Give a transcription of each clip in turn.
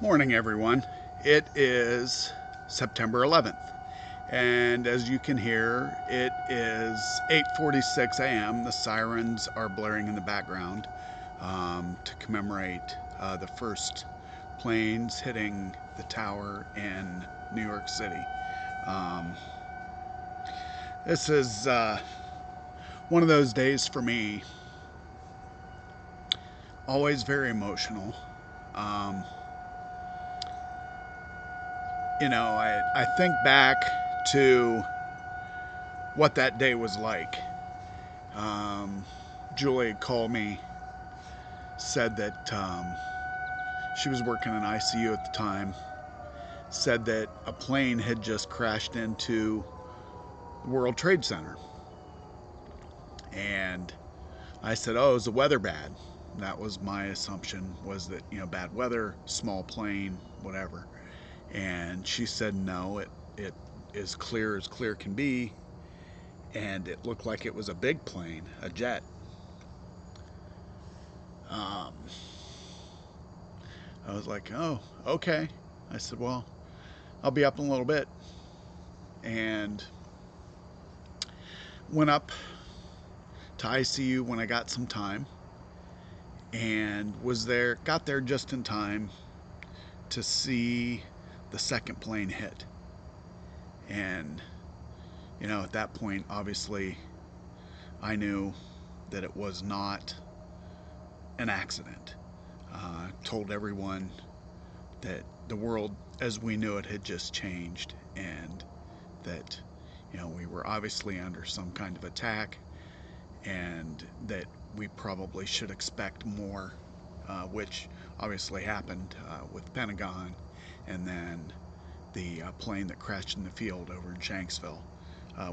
Morning, everyone. It is September 11th, and as you can hear, it is 8:46 a.m. The sirens are blaring in the background to commemorate the first planes hitting the tower in New York City. Um, this is one of those days for me, always very emotional. Um, I think back to what that day was like. Um, Julie called me, said that she was working in ICU at the time, said that a plane had just crashed into the World Trade Center. And I said, oh, is the weather bad? That was my assumption, was that, bad weather, small plane, whatever. And she said, no, it is clear as clear can be. And it looked like it was a big plane, a jet. Um, I was like, oh, okay. I said, well, I'll be up in a little bit. And went up to ICU when I got some time and got there just in time to see the second plane hit. And, at that point, obviously, I knew that it was not an accident. Told everyone that the world as we knew it had just changed, and that we were obviously under some kind of attack, and that we probably should expect more, which obviously happened with Pentagon, and then the plane that crashed in the field over in Shanksville,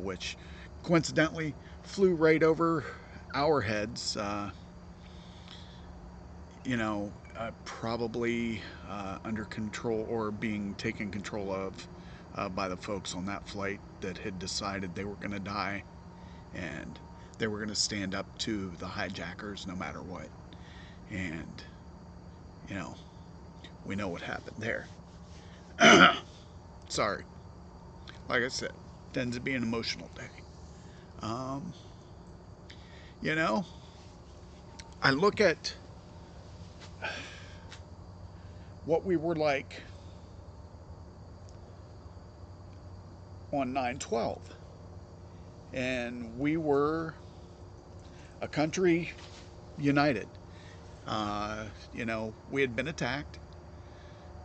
which coincidentally flew right over our heads. Probably under control or being taken control of by the folks on that flight that had decided they were going to die, and they were going to stand up to the hijackers no matter what. And, you know, we know what happened there. Sorry. Like I said, tends to be an emotional day. Um, you know, I look at what we were like on 9/12, and we were a country united. We had been attacked,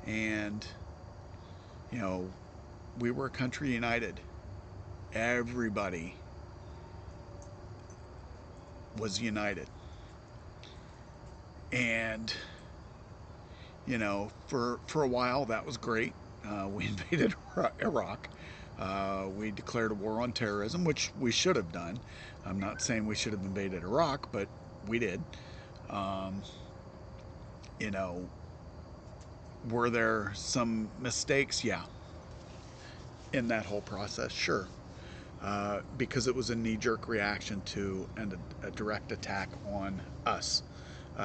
and, you know, we were a country united. Everybody was united. And, for a while that was great. We invaded Iraq. We declared a war on terrorism, which we should have done. I'm not saying we should have invaded Iraq, but we did. Um, you know, were there some mistakes? Yeah, in that whole process, sure. Because it was a knee-jerk reaction to a direct attack on us,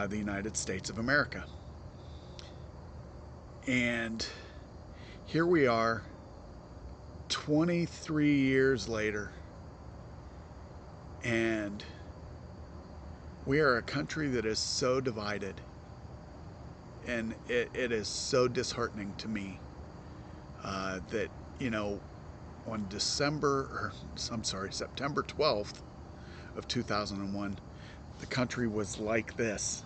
the United States of America. And here we are, 23 years later, and we are a country that is so divided, and it is so disheartening to me that, on September 12th of 2001, the country was like this.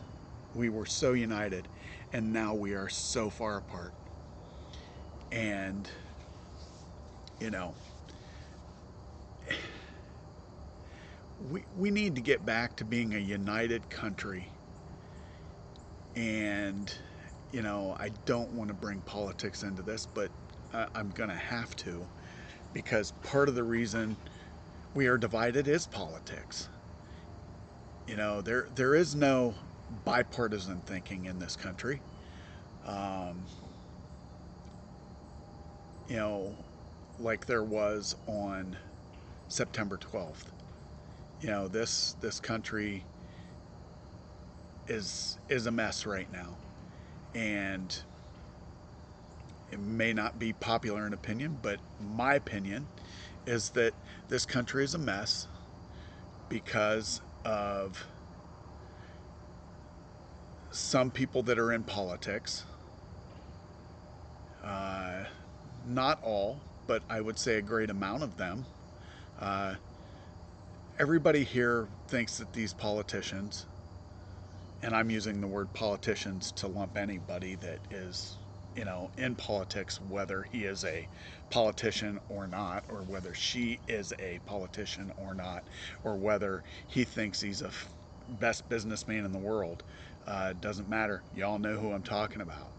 We were so united, and now we are so far apart. And, you know, we need to get back to being a united country. And, I don't want to bring politics into this, but I'm going to have to, because part of the reason we are divided is politics. There is no bipartisan thinking in this country. Um, you know, like there was on September 12th. This country is a mess right now, and it may not be popular in opinion, but my opinion is that this country is a mess because of some people that are in politics. Not all, but I would say a great amount of them. Uh, Everybody here thinks that these politicians, and I'm using the word politicians to lump anybody that is, in politics, whether he is a politician or not, or whether she is a politician or not, or whether he thinks he's a best businessman in the world. Doesn't matter. Y'all know who I'm talking about.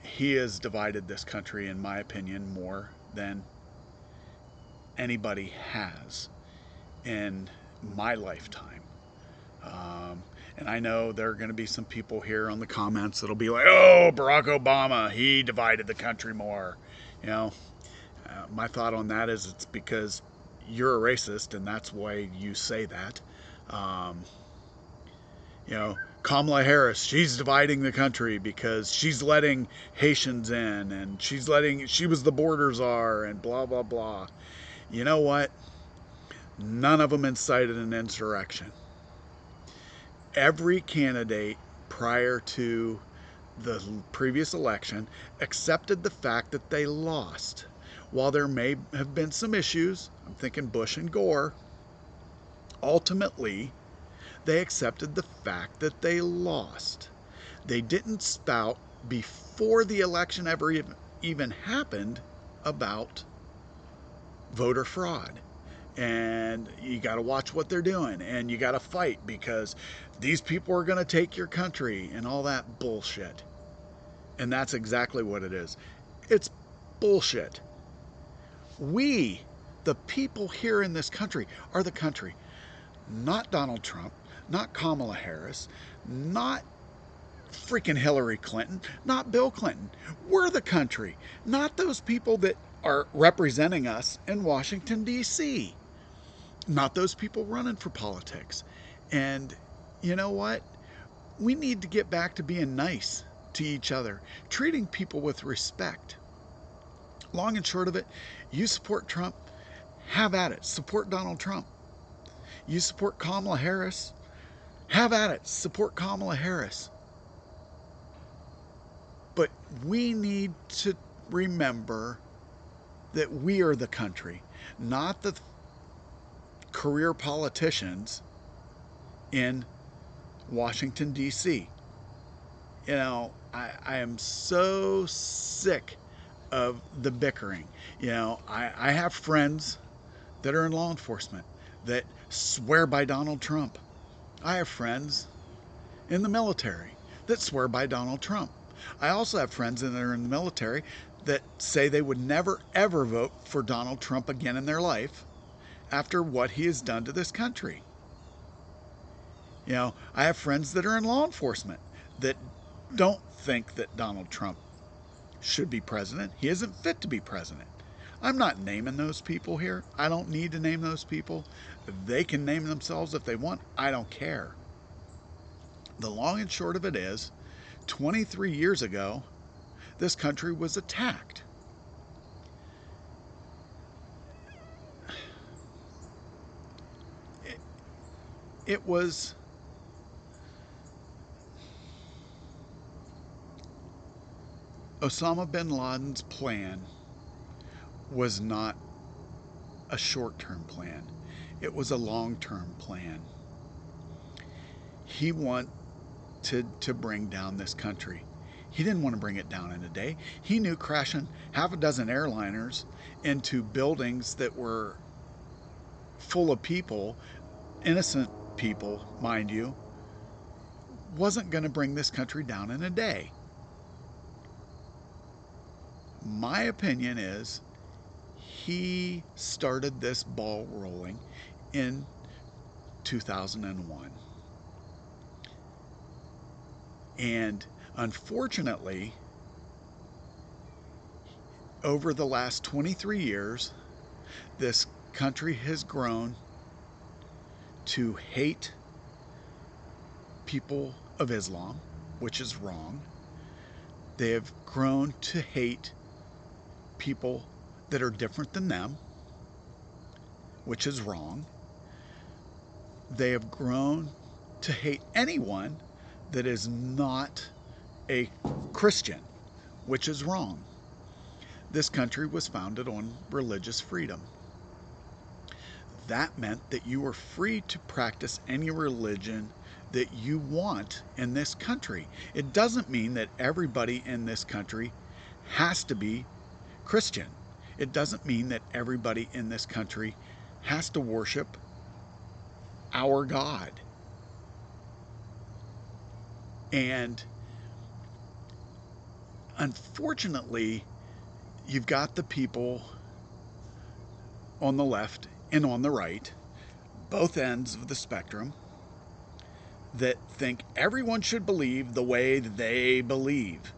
He has divided this country, in my opinion, more than anybody has in my lifetime. And I know there are going to be some people here on the comments that'll be like, oh, Barack Obama, he divided the country more. My thought on that is it's because you're a racist and that's why you say that. Kamala Harris, she's dividing the country because she's letting Haitians in and she was the border czar and blah, blah, blah. You know what? None of them incited an insurrection. Every candidate prior to the previous election accepted the fact that they lost. While there may have been some issues, I'm thinking Bush and Gore, ultimately they accepted the fact that they lost. They didn't spout before the election ever even happened about voter fraud. And you got to watch what they're doing, and you got to fight because these people are going to take your country and all that bullshit. And that's exactly what it is. It's bullshit. We, the people here in this country, are the country. Not Donald Trump, not Kamala Harris, not freaking Hillary Clinton, not Bill Clinton. We're the country, not those people that are representing us in Washington, D.C. Not those people running for politics. And you know what? We need to get back to being nice to each other, treating people with respect. Long and short of it, you support Trump, have at it. Support Donald Trump. You support Kamala Harris, have at it. Support Kamala Harris. But we need to remember that we are the country, not the career politicians in Washington, D.C. I am so sick of the bickering. I have friends that are in law enforcement that swear by Donald Trump. I have friends in the military that swear by Donald Trump. I also have friends that are in the military that say they would never ever vote for Donald Trump again in their life after what he has done to this country. I have friends that are in law enforcement that don't think that Donald Trump should be president. He isn't fit to be president. I'm not naming those people here. I don't need to name those people. They can name themselves if they want. I don't care. The long and short of it is, 23 years ago, this country was attacked. It was Osama bin Laden's plan was not a short-term plan. It was a long-term plan. He wanted to bring down this country. He didn't want to bring it down in a day. He knew crashing half a dozen airliners into buildings that were full of people, innocent people, mind you, wasn't going to bring this country down in a day. My opinion is he started this ball rolling in 2001. And unfortunately, over the last 23 years, this country has grown to hate people of Islam, which is wrong, They have grown to hate people that are different than them, which is wrong. They have grown to hate anyone that is not a Christian, which is wrong. This country was founded on religious freedom. That meant that you were free to practice any religion that you want in this country. It doesn't mean that everybody in this country has to be Christian. It doesn't mean that everybody in this country has to worship our God. And unfortunately, you've got the people on the left and on the right, both ends of the spectrum, that think everyone should believe the way they believe.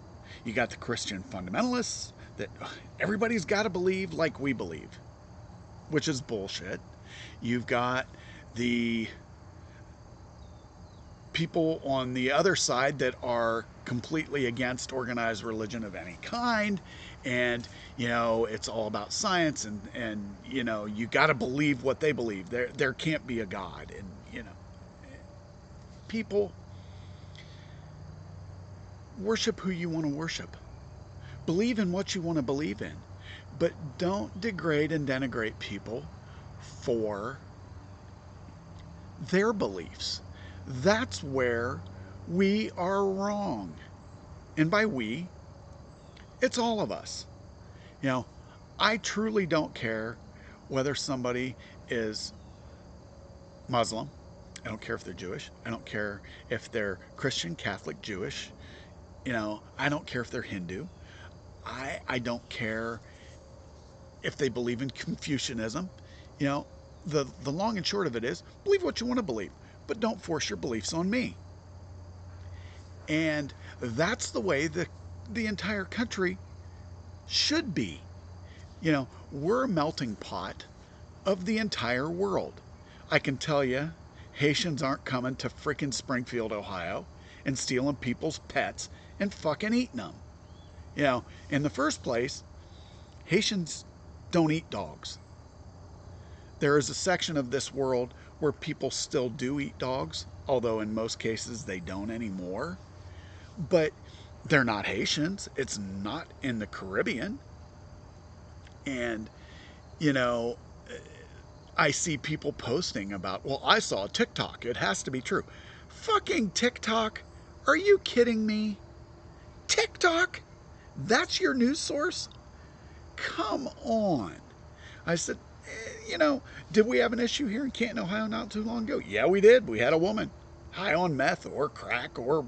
You got the Christian fundamentalists that everybody's got to believe like we believe, which is bullshit. You've got the people on the other side that are completely against organized religion of any kind, and it's all about science, and you got to believe what they believe. There can't be a God. And people, worship who you want to worship, believe in what you want to believe in, but don't degrade and denigrate people for their beliefs. That's where we are wrong. And by we, it's all of us. I truly don't care whether somebody is Muslim. I don't care if they're Jewish. I don't care if they're Christian, Catholic, Jewish. I don't care if they're Hindu. I don't care if they believe in Confucianism. The long and short of it is, believe what you want to believe, but don't force your beliefs on me. And that's the way the entire country should be. We're a melting pot of the entire world. I can tell you, Haitians aren't coming to freaking Springfield, Ohio, and stealing people's pets and fucking eating them. In the first place, Haitians don't eat dogs. There is a section of this world where people still do eat dogs, although in most cases they don't anymore. But they're not Haitians. It's not in the Caribbean. And, I see people posting about, well, I saw a TikTok. It has to be true. Fucking TikTok? Are you kidding me? TikTok? That's your news source? Come on. I said, did we have an issue here in Canton, Ohio not too long ago? Yeah, we did. We had a woman high on meth or crack or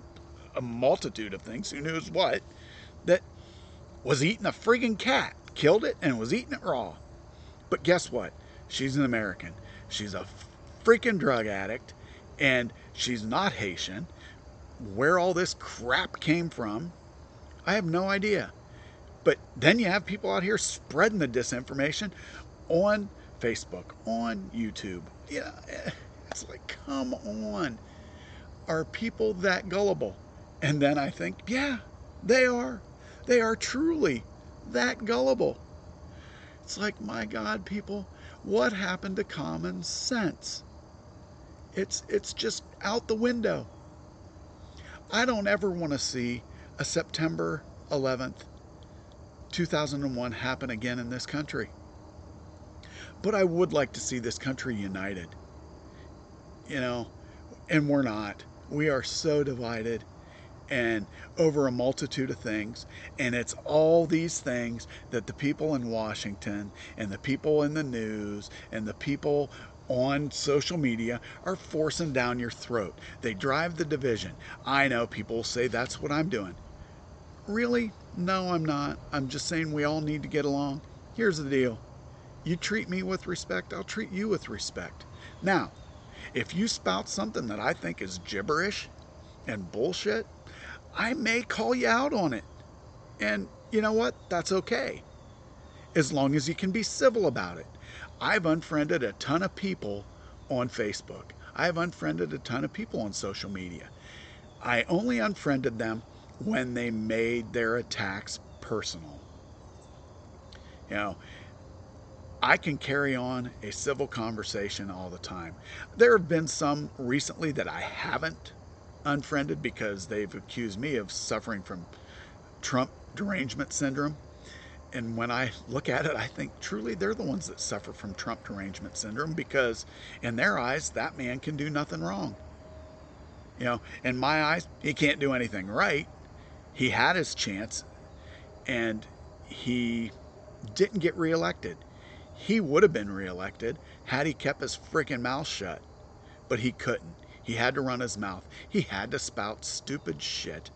a multitude of things, who knows what, that was eating a friggin' cat, killed it, and was eating it raw. But guess what? She's an American. She's a freaking drug addict, and she's not Haitian. Where all this crap came from, I have no idea. But then you have people out here spreading the disinformation on Facebook, on YouTube. It's like, come on. Are people that gullible? And then I think, yeah, they are. They are truly that gullible. It's like, my God, people, what happened to common sense? It's just out the window. I don't ever want to see a September 11th, 2001 happen again in this country. But I would like to see this country united. And we're not. We are so divided and over a multitude of things, and it's all these things that the people in Washington and the people in the news and the people on social media are forcing down your throat. They drive the division. I know people say that's what I'm doing. Really? No, I'm not. I'm just saying we all need to get along. Here's the deal. You treat me with respect, I'll treat you with respect. Now, if you spout something that I think is gibberish and bullshit, I may call you out on it. And you know what? That's okay. As long as you can be civil about it. I've unfriended a ton of people on Facebook. I've unfriended a ton of people on social media. I only unfriended them when they made their attacks personal. You know, I can carry on a civil conversation all the time. There have been some recently that I haven't unfriended because they've accused me of suffering from Trump derangement syndrome. And when I look at it, I think truly they're the ones that suffer from Trump derangement syndrome, because in their eyes, that man can do nothing wrong. You know, in my eyes, he can't do anything right. He had his chance and he didn't get reelected. He would have been reelected had he kept his freaking mouth shut, but he couldn't. He had to run his mouth. He had to spout stupid shit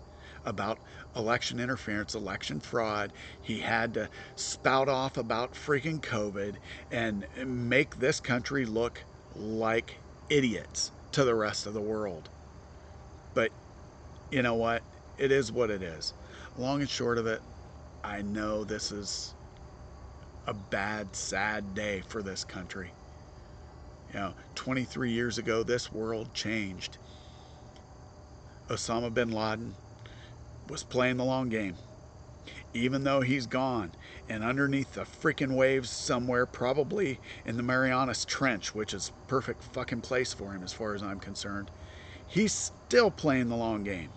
about election interference, election fraud. He had to spout off about freaking COVID and make this country look like idiots to the rest of the world. But you know what? It is what it is. Long and short of it, I know this is a bad, sad day for this country. You know, 23 years ago, this world changed. Osama bin Laden was playing the long game. Even though he's gone and underneath the freaking waves somewhere, probably in the Marianas Trench, which is perfect fucking place for him as far as I'm concerned, he's still playing the long game.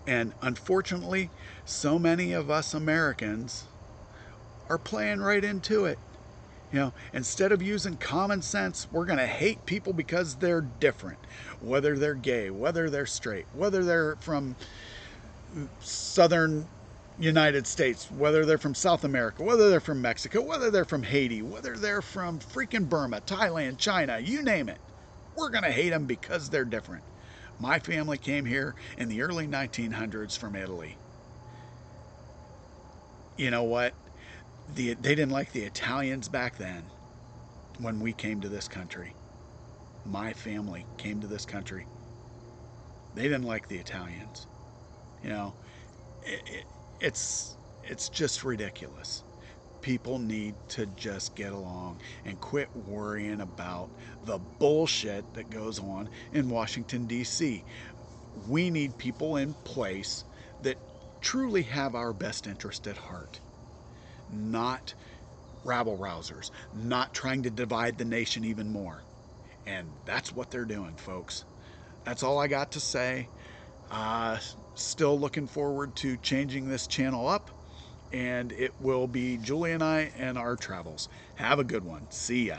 And unfortunately, so many of us Americans are playing right into it. You know, instead of using common sense, we're going to hate people because they're different. Whether they're gay, whether they're straight, whether they're from southern United States, whether they're from South America, whether they're from Mexico, whether they're from Haiti, whether they're from freaking Burma, Thailand, China, you name it. We're going to hate them because they're different. My family came here in the early 1900s from Italy. You know what? They didn't like the Italians back then when we came to this country. My family came to this country. They didn't like the Italians. You know, it's just ridiculous. People need to just get along and quit worrying about the bullshit that goes on in Washington, D.C. We need people in place that truly have our best interest at heart. Not rabble rousers, not trying to divide the nation even more. And that's what they're doing, folks. That's all I got to say. Still looking forward to changing this channel up, and it will be Julie and I and our travels. Have a good one. See ya.